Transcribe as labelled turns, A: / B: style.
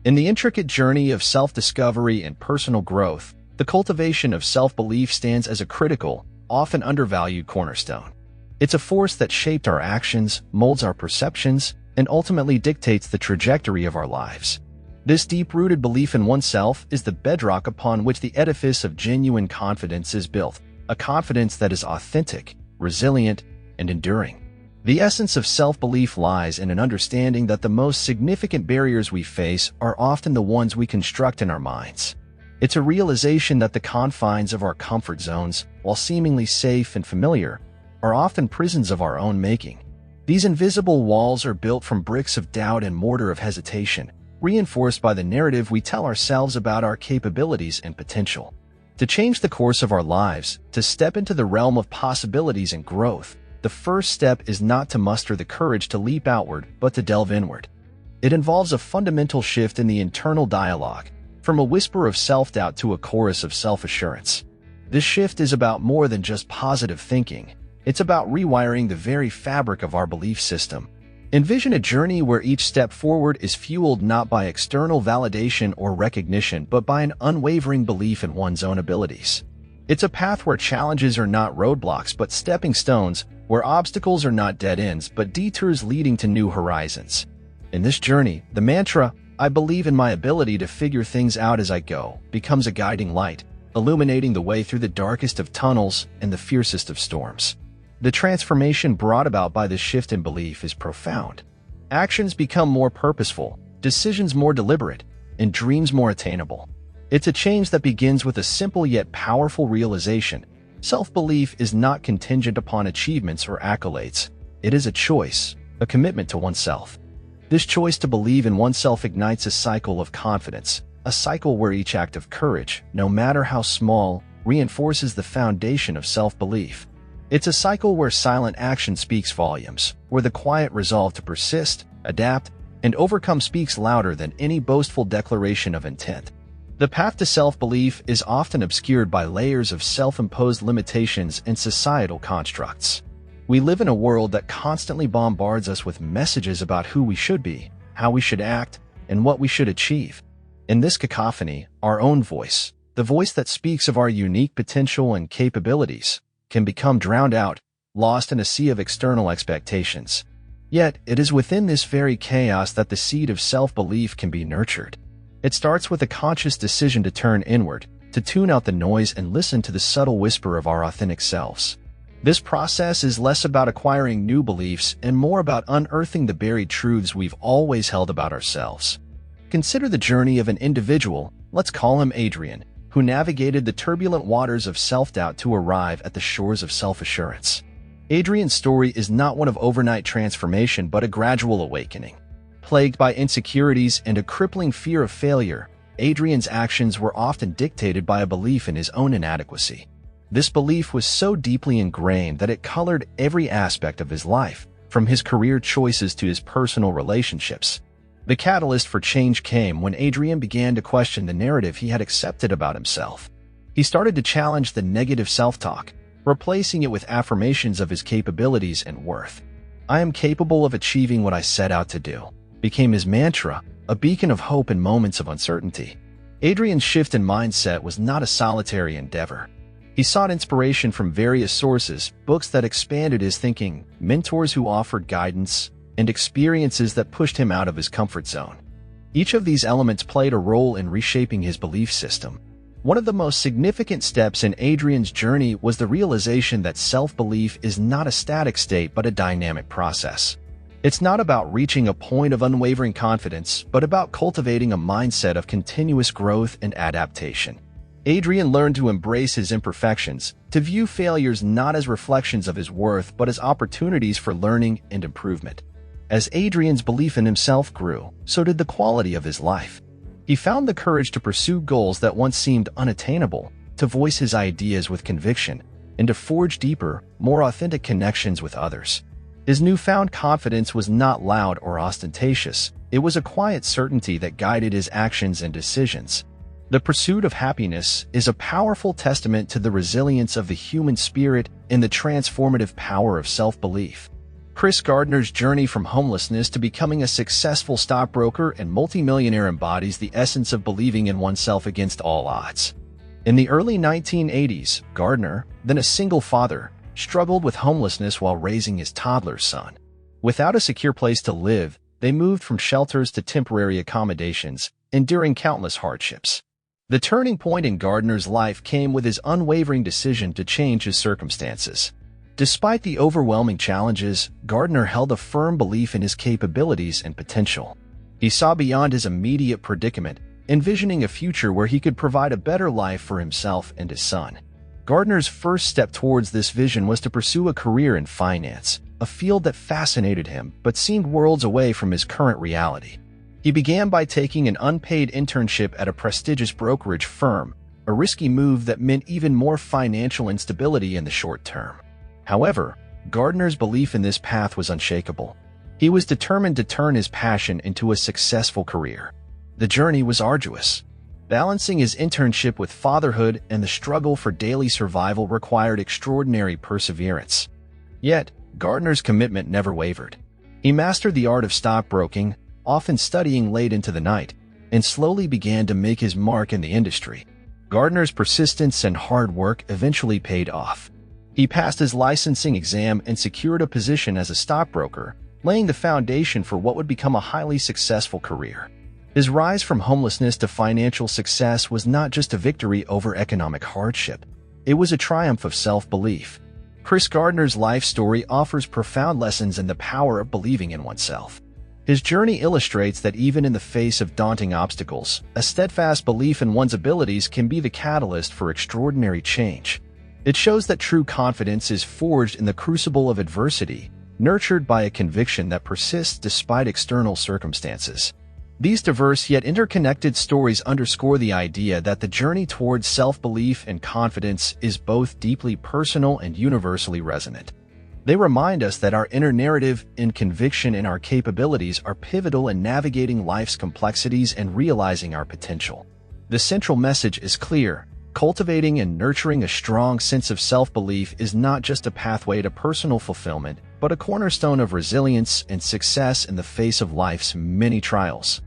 A: In the intricate journey of self-discovery and personal growth, the cultivation of self-belief stands as a critical, often undervalued cornerstone. It's a force that shaped our actions, molds our perceptions, and ultimately dictates the trajectory of our lives. This deep-rooted belief in oneself is the bedrock upon which the edifice of genuine confidence is built, a confidence that is authentic, resilient, and enduring. The essence of self-belief lies in an understanding that the most significant barriers we face are often the ones we construct in our minds. It's a realization that the confines of our comfort zones, while seemingly safe and familiar, are often prisons of our own making. These invisible walls are built from bricks of doubt and mortar of hesitation, reinforced by the narrative we tell ourselves about our capabilities and potential. To change the course of our lives, to step into the realm of possibilities and growth, the first step is not to muster the courage to leap outward, but to delve inward. It involves a fundamental shift in the internal dialogue, from a whisper of self-doubt to a chorus of self-assurance. This shift is about more than just positive thinking. It's about rewiring the very fabric of our belief system. Envision a journey where each step forward is fueled not by external validation or recognition, but by an unwavering belief in one's own abilities. It's a path where challenges are not roadblocks but stepping stones, where obstacles are not dead ends but detours leading to new horizons. In this journey, the mantra, "I believe in my ability to figure things out as I go," becomes a guiding light, illuminating the way through the darkest of tunnels and the fiercest of storms. The transformation brought about by this shift in belief is profound. Actions become more purposeful, decisions more deliberate, and dreams more attainable. It's a change that begins with a simple yet powerful realization. Self-belief is not contingent upon achievements or accolades. It is a choice, a commitment to oneself. This choice to believe in oneself ignites a cycle of confidence, a cycle where each act of courage, no matter how small, reinforces the foundation of self-belief. It's a cycle where silent action speaks volumes, where the quiet resolve to persist, adapt, and overcome speaks louder than any boastful declaration of intent. The path to self-belief is often obscured by layers of self-imposed limitations and societal constructs. We live in a world that constantly bombards us with messages about who we should be, how we should act, and what we should achieve. In this cacophony, our own voice, the voice that speaks of our unique potential and capabilities, can become drowned out, lost in a sea of external expectations. Yet, it is within this very chaos that the seed of self-belief can be nurtured. It starts with a conscious decision to turn inward, to tune out the noise and listen to the subtle whisper of our authentic selves. This process is less about acquiring new beliefs and more about unearthing the buried truths we've always held about ourselves. Consider the journey of an individual, let's call him Adrian, who navigated the turbulent waters of self-doubt to arrive at the shores of self-assurance. Adrian's story is not one of overnight transformation but a gradual awakening. Plagued by insecurities and a crippling fear of failure, Adrian's actions were often dictated by a belief in his own inadequacy. This belief was so deeply ingrained that it colored every aspect of his life, from his career choices to his personal relationships. The catalyst for change came when Adrian began to question the narrative he had accepted about himself. He started to challenge the negative self-talk, replacing it with affirmations of his capabilities and worth. "I am capable of achieving what I set out to do," became his mantra, a beacon of hope in moments of uncertainty. Adrian's shift in mindset was not a solitary endeavor. He sought inspiration from various sources, books that expanded his thinking, mentors who offered guidance, and experiences that pushed him out of his comfort zone. Each of these elements played a role in reshaping his belief system. One of the most significant steps in Adrian's journey was the realization that self-belief is not a static state but a dynamic process. It's not about reaching a point of unwavering confidence, but about cultivating a mindset of continuous growth and adaptation. Adrian learned to embrace his imperfections, to view failures not as reflections of his worth but as opportunities for learning and improvement. As Adrian's belief in himself grew, so did the quality of his life. He found the courage to pursue goals that once seemed unattainable, to voice his ideas with conviction, and to forge deeper, more authentic connections with others. His newfound confidence was not loud or ostentatious. It was a quiet certainty that guided his actions and decisions. The pursuit of happiness is a powerful testament to the resilience of the human spirit and the transformative power of self-belief. Chris Gardner's journey from homelessness to becoming a successful stockbroker and multimillionaire embodies the essence of believing in oneself against all odds. In the early 1980s, Gardner, then a single father, struggled with homelessness while raising his toddler son. Without a secure place to live, they moved from shelters to temporary accommodations, enduring countless hardships. The turning point in Gardner's life came with his unwavering decision to change his circumstances. Despite the overwhelming challenges, Gardner held a firm belief in his capabilities and potential. He saw beyond his immediate predicament, envisioning a future where he could provide a better life for himself and his son. Gardner's first step towards this vision was to pursue a career in finance, a field that fascinated him but seemed worlds away from his current reality. He began by taking an unpaid internship at a prestigious brokerage firm, a risky move that meant even more financial instability in the short term. However, Gardner's belief in this path was unshakable. He was determined to turn his passion into a successful career. The journey was arduous. Balancing his internship with fatherhood and the struggle for daily survival required extraordinary perseverance. Yet, Gardner's commitment never wavered. He mastered the art of stockbroking, often studying late into the night, and slowly began to make his mark in the industry. Gardner's persistence and hard work eventually paid off. He passed his licensing exam and secured a position as a stockbroker, laying the foundation for what would become a highly successful career. His rise from homelessness to financial success was not just a victory over economic hardship. It was a triumph of self-belief. Chris Gardner's life story offers profound lessons in the power of believing in oneself. His journey illustrates that even in the face of daunting obstacles, a steadfast belief in one's abilities can be the catalyst for extraordinary change. It shows that true confidence is forged in the crucible of adversity, nurtured by a conviction that persists despite external circumstances. These diverse yet interconnected stories underscore the idea that the journey towards self-belief and confidence is both deeply personal and universally resonant. They remind us that our inner narrative and conviction in our capabilities are pivotal in navigating life's complexities and realizing our potential. The central message is clear. Cultivating and nurturing a strong sense of self-belief is not just a pathway to personal fulfillment, but a cornerstone of resilience and success in the face of life's many trials.